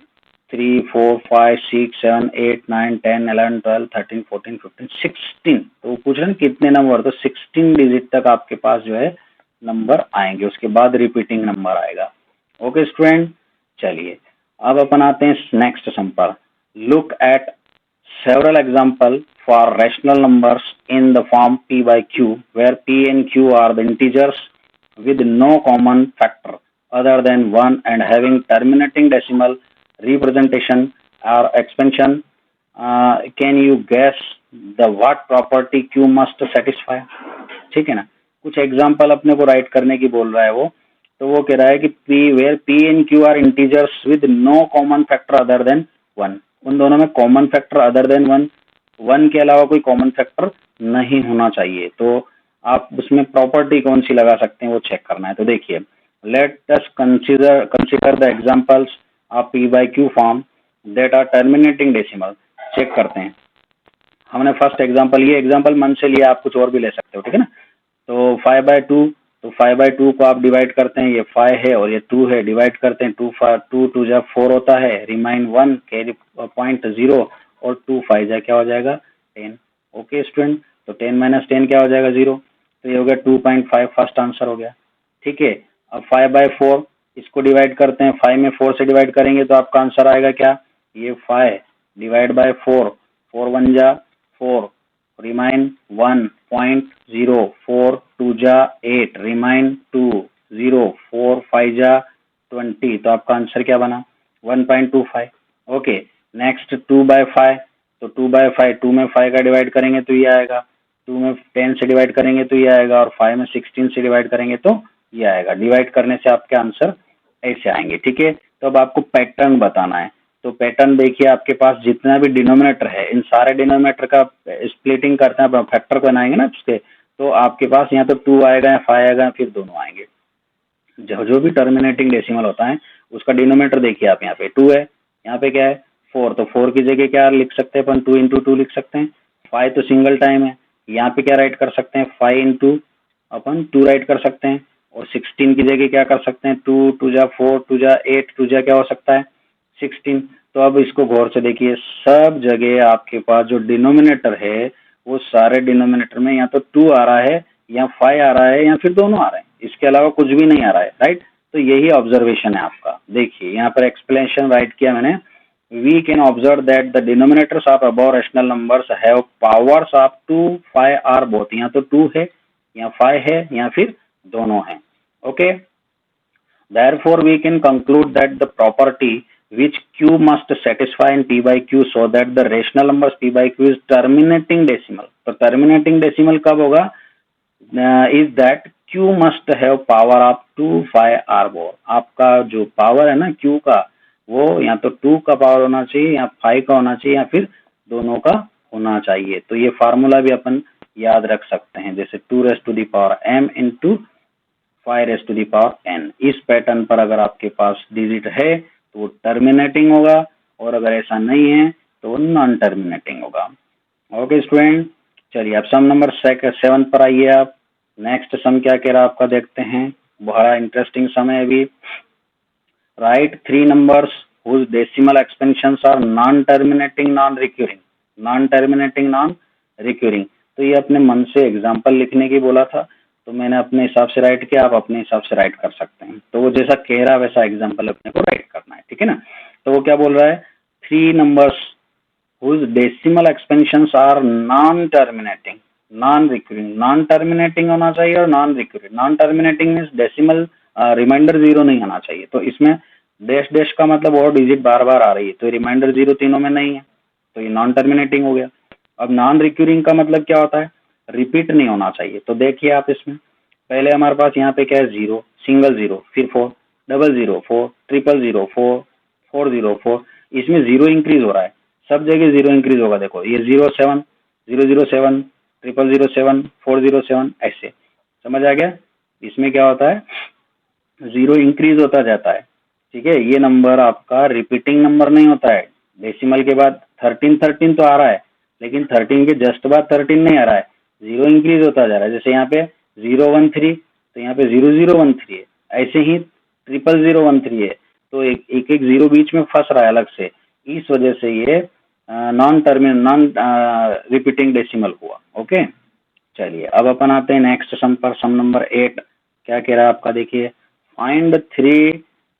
3 4 5 6 7 8 9 10 11 12 13 14 15 16। तो वो पूछ रहे हैं कितने नंबर, तो 16 डिजिट तक आपके पास जो है नंबर आएंगे, उसके बाद रिपीटिंग नंबर आएगा। ओके स्टूडेंट, चलिए अब अपन आते हैं नेक्स्ट सम पर। Look at several example for rational numbers in the form p by q, where p and q are the integers with no common factor other than 1 and having terminating decimal representation or expansion. Can you guess the what property q must satisfy? ठीक है ना, कुछ example अपने को right करने की बोल रहा है वो। तो वो कह रहा है कि p where p and q are integers with no common factor other than 1, उन दोनों में कॉमन फैक्टर अदर देन 1, 1 के अलावा कोई कॉमन फैक्टर नहीं होना चाहिए। तो आप उसमें प्रॉपर्टी कौन सी लगा सकते हैं वो चेक करना है। तो देखिए, let us consider the examples of p by q form that are terminating decimal. Check करते हैं। हमने फर्स्ट एग्जांपल, ये एग्जांपल मन से लिया, आप कुछ और भी ले सकते हो, ठीक है ना। तो 5/2, तो 5/2 को आप डिवाइड करते हैं, ये 5 है और ये 2 है, डिवाइड करते हैं, 2 जब 4 होता है, रिमाइन 1 कैरी पॉइंट 0 और 2 5 जा क्या हो जाएगा 10। ओके स्टूडेंट, तो 10 - 10 क्या हो जाएगा 0, तो ये हो गया 2.5, फर्स्ट आंसर हो गया। ठीक है, अब 5/4 इसको डिवाइड करते हैं, 5 में 4 से डिवाइड करेंगे तो आपका आंसर आएगा क्या, ये 5 डिवाइड बाय 4, 4 1 जा 4, रिमाइन 1.0, 4 2 जा 8, रिमाइन 2 0, 4 5 जा 20, तो आपका आंसर क्या बना 1.25। ओके, नेक्स्ट 2/5, तो 2/5, 2 में 5 का डिवाइड करेंगे तो ये आएगा, 2 में 10 से डिवाइड करेंगे तो ये आएगा, और 5 में 16 से डिवाइड करेंगे तो ये आएगा। डिवाइड करने से आपके आंसर ऐसे आएंगे। ठीक है, तो अब आपको पैटर्न बताना है। तो पैटर्न देखिए, आपके पास जितना भी डिनोमिनेटर है, इन सारे डिनोमिनेटर का स्प्लिटिंग करते हैं, फैक्टर को बनाएंगे ना उसके, तो आपके पास यहाँ तो 2 आएगा या 5 आएगा, फिर दोनों आएंगे। जो भी टर्मिनेटिंग डेसिमल होता है उसका डिनोमिनेटर देखिए, आप यहाँ पे 2 है, यहाँ पे क्या है 4, तो 4 की जगह क्या लिख सकते हैं अपन, 2 × 2 लिख सकते हैं। 5 तो सिंगल टाइम है, यहाँ पे क्या राइट कर सकते हैं, 5 × अपन 2 राइट कर सकते हैं, और 16 की जगह क्या कर सकते हैं, 2 2 जा 4, 2 जा 8, 2 जा क्या हो सकता है 16। तो अब इसको गौर से देखिए, सब जगह आपके पास जो डिनोमिनेटर है वो सारे डिनोमिनेटर में या तो 2 आ रहा है या 5 आ रहा है या फिर दोनों आ रहे हैं, इसके अलावा कुछ भी नहीं आ रहा है, राइट। तो यही ऑब्जर्वेशन है आपका। देखिए यहाँ पर एक्सप्लेनेशन राइट किया मैंने, we can observe that the denominators of above rational numbers have powers of 2 5 are both, यहाँ तो 2 है या 5 है या फिर दोनों है। Okay, therefore we can conclude that the property which q must satisfy in p by q so that the rational numbers p by q is terminating decimal। तो terminating decimal कब होगा, is that q must have power of 2 5 r bore. आपका जो power है ना q का, वो या तो 2 का पावर होना चाहिए या 5 का होना चाहिए या फिर दोनों का होना चाहिए। तो ये फार्मूला भी अपन याद रख सकते हैं, जैसे 2m into 5n। इस पैटर्न पर अगर आपके पास डिजिट है तो वो टर्मिनेटिंग होगा, और अगर ऐसा नहीं है तो वो नॉन टर्मिनेटिंग होगा। ओके स्टूडेंट, चलिए अब सम नंबर 7 पर आइए आप। नेक्स्ट सम क्या कह रहा है आपका, देखते हैं, बड़ा इंटरेस्टिंग सम है अभी। Right 3 numbers whose decimal expansions are non terminating non recurring, non terminating non recurring. तो ये अपने मन से एग्जाम्पल लिखने की बोला था, तो मैंने अपने हिसाब से राइट किया, आप अपने हिसाब से राइट कर सकते हैं। तो वो जैसा कह रहा है वैसा एग्जाम्पल अपने को राइट करना है, ठीक है ना। तो वो क्या बोल रहा है, 3 numbers whose decimal expansions are non terminating non recurring, non terminating होना चाहिए और non recurring. Non terminating means decimal reminder 0 नहीं आना चाहिए, तो इसमें डैश डैश का मतलब और डिजिट बार बार आ रही है, तो रिमाइंडर 0 तीनों में नहीं है, तो ये नॉन टर्मिनेटिंग हो गया। अब नॉन रिक्यूरिंग का मतलब क्या होता है, रिपीट नहीं होना चाहिए। तो देखिए आप इसमें, पहले हमारे पास यहाँ पे क्या है 0, सिंगल 0, फिर 4, डबल 0 4, ट्रिपल 0 4, 4 0 4, इसमें 0 इंक्रीज हो रहा है, सब जगह 0 इंक्रीज होगा। देखो ये 07 007, 007 407, ऐसे समझ आ गया। इसमें क्या होता है 0 इंक्रीज होता जाता है, ठीक है। ये नंबर आपका रिपीटिंग नंबर नहीं होता है। डेसिमल के बाद 13 तो आ रहा है, लेकिन 13 के जस्ट बाद 13 नहीं आ रहा है, 0 इंक्रीज होता जा रहा है। जैसे यहाँ पे 013, तो यहाँ पे 0013 है, ऐसे ही 00013 है, तो एक 0 बीच में फंस रहा है अलग से, इस वजह से ये नॉन रिपीटिंग डेसिमल हुआ। ओके, चलिए अब अपन आते हैं नेक्स्ट सम पर, सम नंबर 8 क्या कह रहा है आपका, देखिए, find 3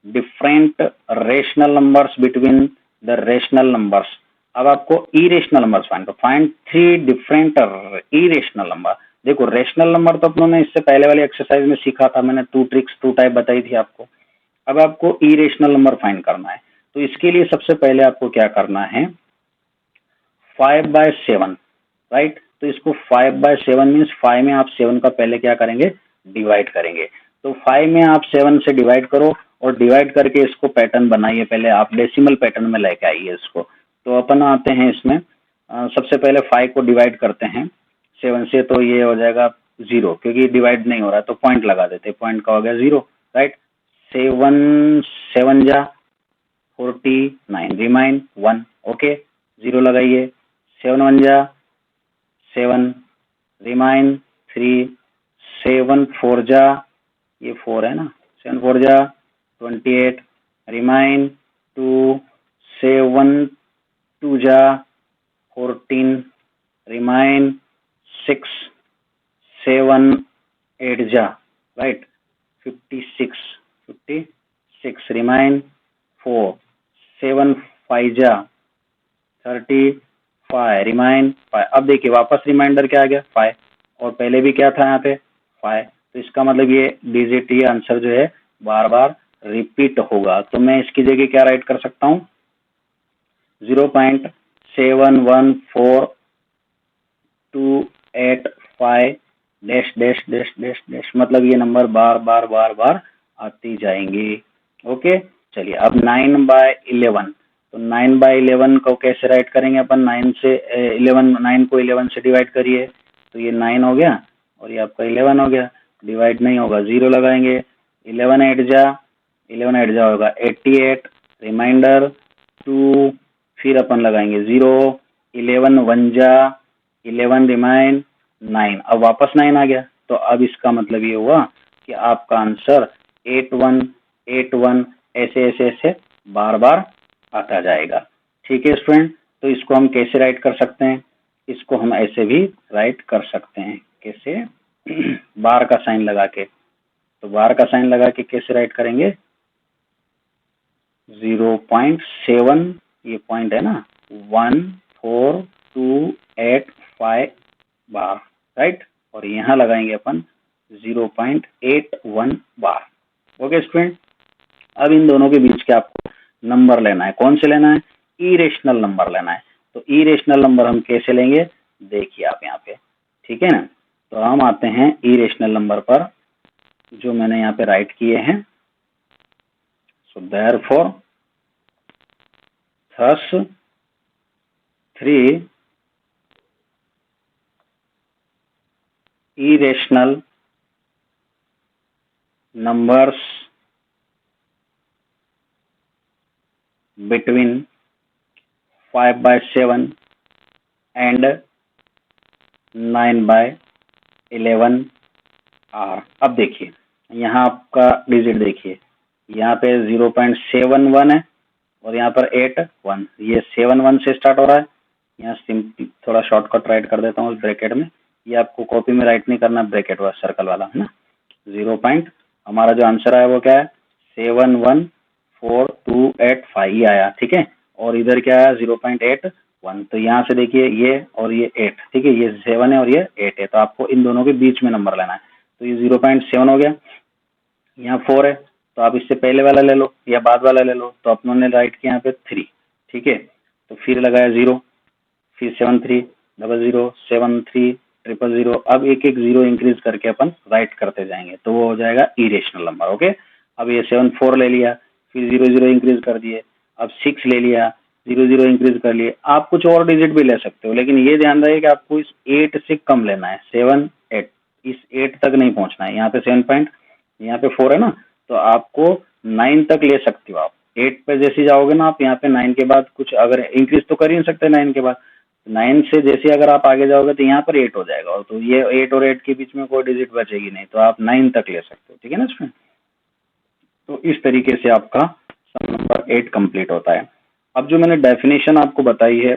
different rational numbers between the rational numbers. अब आपको irrational numbers find 3 different irrational number. देखो रेशनल नंबर तो अपनों ने इससे पहले वाली एक्सरसाइज में सीखा था, मैंने 2 ट्रिक्स 2 टाइप बताई थी आपको। अब आपको इरेशनल नंबर फाइंड करना है, तो इसके लिए सबसे पहले आपको क्या करना है, 5/7, राइट। तो इसको 5/7 मीन्स 5 में आप 7 का पहले क्या करेंगे, डिवाइड करेंगे। तो 5 में आप 7 से डिवाइड करो और डिवाइड करके इसको पैटर्न बनाइए, पहले आप डेसिमल पैटर्न में लेके आइए इसको। तो अपन आते हैं इसमें, सबसे पहले 5 को डिवाइड करते हैं 7 से, तो ये हो जाएगा 0, क्योंकि डिवाइड नहीं हो रहा है तो पॉइंट लगा देते, पॉइंट का हो गया 0, राइट। 7 7 जा 49, रिमाइन 1, ओके, 0 लगाइए। 7 1 जा 7, रिमाइन 3, 7 4 जा, ये 4 है ना, 7 4 जा 28, रिमाइन 2, 7 2 जा 14, रिमाइन 6, 7 8 जा, राइट, 56, रिमाइन 4, 7 5 जा 35, रिमाइन 5। अब देखिए वापस रिमाइंडर क्या आ गया 5, और पहले भी क्या था यहाँ पे 5, तो इसका मतलब ये डिजिट, ये आंसर जो है बार बार रिपीट होगा। तो मैं इसकी जगह क्या राइट कर सकता हूँ, 0.71428 dash dash dash dash dash, मतलब ये नंबर बार बार बार बार आती जाएंगे। ओके, चलिए अब 9/11, तो 9/11 को कैसे राइट करेंगे अपन, 9 से 11, 9 को 11 से डिवाइड करिए, तो ये 9 हो गया और ये आपका 11 हो गया, डिवाइड नहीं होगा 0 लगाएंगे। 11 8 जा, 11 8 जा होगा 88, रिमाइंडर 2, फिर अपन लगाएंगे 0, 11 1 जा 11, रिमाइन 9, अब वापस 9 आ गया, तो अब इसका मतलब ये हुआ कि आपका आंसर 8181 ऐसे ऐसे ऐसे बार बार आता जाएगा। ठीक है स्टूडेंट, तो इसको हम कैसे राइट कर सकते हैं, इसको हम ऐसे भी राइट कर सकते हैं, कैसे बार का साइन लगा के। तो बार का साइन लगा के कैसे राइट करेंगे, 0.7, ये पॉइंट है ना, 14285 बार, राइट, और यहाँ लगाएंगे अपन 0.81 बार। ओके स्टूडेंट, अब इन दोनों के बीच के आपको नंबर लेना है, कौन से लेना है, इरेशनल नंबर लेना है। तो इरेशनल नंबर हम कैसे लेंगे, देखिए आप यहाँ पे, ठीक है ना। तो हम आते हैं इरेशनल नंबर पर, जो मैंने यहाँ पे राइट किए हैं। So therefore thus 3 irrational numbers between 5/7 and 9/11 are। अब देखिए यहाँ आपका डिजिट देखिए, यहाँ पे 0.71 है और यहाँ पर 8 1, ये 7 1 से स्टार्ट हो रहा है। यहाँ सिंपली थोड़ा शॉर्टकट राइट कर देता हूँ उस ब्रैकेट में, ये आपको कॉपी में राइट नहीं करना, ब्रैकेट वाला सर्कल वाला है ना। 0. हमारा जो आंसर आया वो क्या है, 71428 ये आया, ठीक है। और इधर क्या आया 0.81, तो यहाँ से देखिए ये और ये 8, ठीक है, ये 7 है और ये 8 है, तो आपको इन दोनों के बीच में नंबर लेना है। तो ये 0.7 हो गया, यहाँ 4 है, तो आप इससे पहले वाला ले लो या बाद वाला ले लो, तो अपनों ने राइट किया यहाँ पे 3, ठीक है। तो फिर लगाया 0, फिर 7300 7300, अब एक एक 0 इंक्रीज करके अपन राइट करते जाएंगे, तो वो हो जाएगा इरेशनल नंबर। ओके, अब ये 74 ले लिया, फिर 0 इंक्रीज कर दिए, अब 6 ले लिया, 0 इंक्रीज कर लिए। आप कुछ और डिजिट भी ले सकते हो, लेकिन ये ध्यान रहे कि आपको इस 8 से कम लेना है, 7 8, इस 8 तक नहीं पहुंचना है। यहाँ पे 7 पॉइंट, यहाँ पे 4 है ना, तो आपको 9 तक ले सकते हो आप। 8 पे जैसे जाओगे ना आप, यहाँ पे 9 के बाद कुछ अगर इंक्रीज तो कर ही नहीं सकते 9 के बाद, 9 से जैसे अगर आप आगे जाओगे तो यहाँ पर 8 हो जाएगा, और तो ये 8 और 8 के बीच में कोई डिजिट बचेगी नहीं, तो आप 9 तक ले सकते हो, ठीक है ना स्टूडेंट। तो इस तरीके से आपका सम नंबर 8 कंप्लीट होता है। अब जो मैंने डेफिनेशन आपको बताई है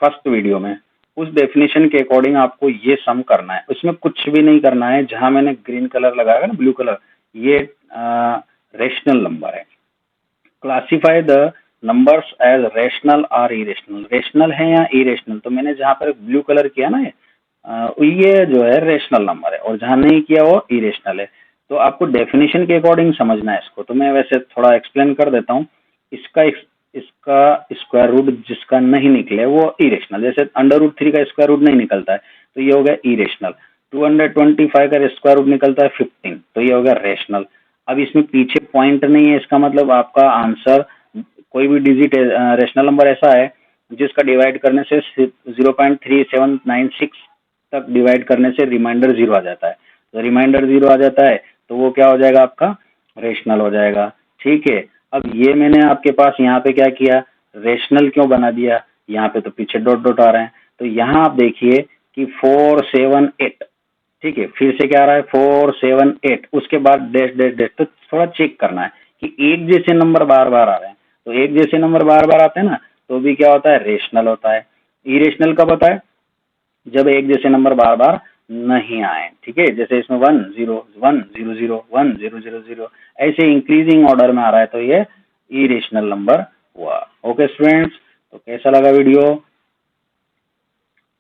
फर्स्ट वीडियो में, उस डेफिनेशन के अकॉर्डिंग आपको ये सम करना है, उसमें कुछ भी नहीं करना है। जहां मैंने ग्रीन कलर लगाया ना, ब्लू कलर, ये रेशनल नंबर है, classify the numbers as rational और इरेशनल। रेशनल है या इरेशनल, तो मैंने जहाँ पर ब्लू कलर किया ना ये जो है रेशनल नंबर है, और जहाँ नहीं किया वो इरेशनल है। तो आपको डेफिनेशन के अकॉर्डिंग समझना है इसको, तो मैं वैसे थोड़ा एक्सप्लेन कर देता हूँ। इसका इसका स्क्वायर रूट जिसका नहीं निकले वो इरेशनल, जैसे अंडर रूट 3 का स्क्वायर रूट नहीं निकलता है तो ये हो गया इरेशनल। 225 का स्क्वायर रूट निकलता है 15, तो ये हो गया रेशनल। अब इसमें पीछे पॉइंट नहीं है, इसका मतलब आपका आंसर कोई भी डिजिट रेशनल नंबर ऐसा है जिसका डिवाइड करने से 0.3796 तक डिवाइड करने से रिमाइंडर 0 आ जाता है। तो रिमाइंडर 0 आ जाता है तो वो क्या हो जाएगा, आपका रेशनल हो जाएगा। ठीक है, अब ये मैंने आपके पास यहाँ पे क्या किया, रेशनल क्यों बना दिया, यहाँ पे तो पीछे डॉट डॉट आ रहे हैं, तो यहाँ आप देखिए कि 478, ठीक है, फिर से क्या आ रहा है 478, उसके बाद डैश डैश डैश, तो थोड़ा चेक करना है कि एक जैसे नंबर बार बार आ रहे हैं। तो एक जैसे नंबर बार बार आते हैं ना, तो भी क्या होता है, रेशनल होता है। इरेशनल कब होता है, जब एक जैसे नंबर बार बार नहीं आए। ठीक है, जैसे इसमें 1 0 1 0 0 1 0 0 0 ऐसे इंक्रीजिंग ऑर्डर में आ रहा है, तो ये इरेशनल नंबर हुआ। ओके स्टूडेंट्स, तो कैसा लगा वीडियो,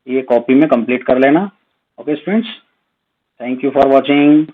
ये कॉपी में कंप्लीट कर लेना। Okay students, thank you for watching.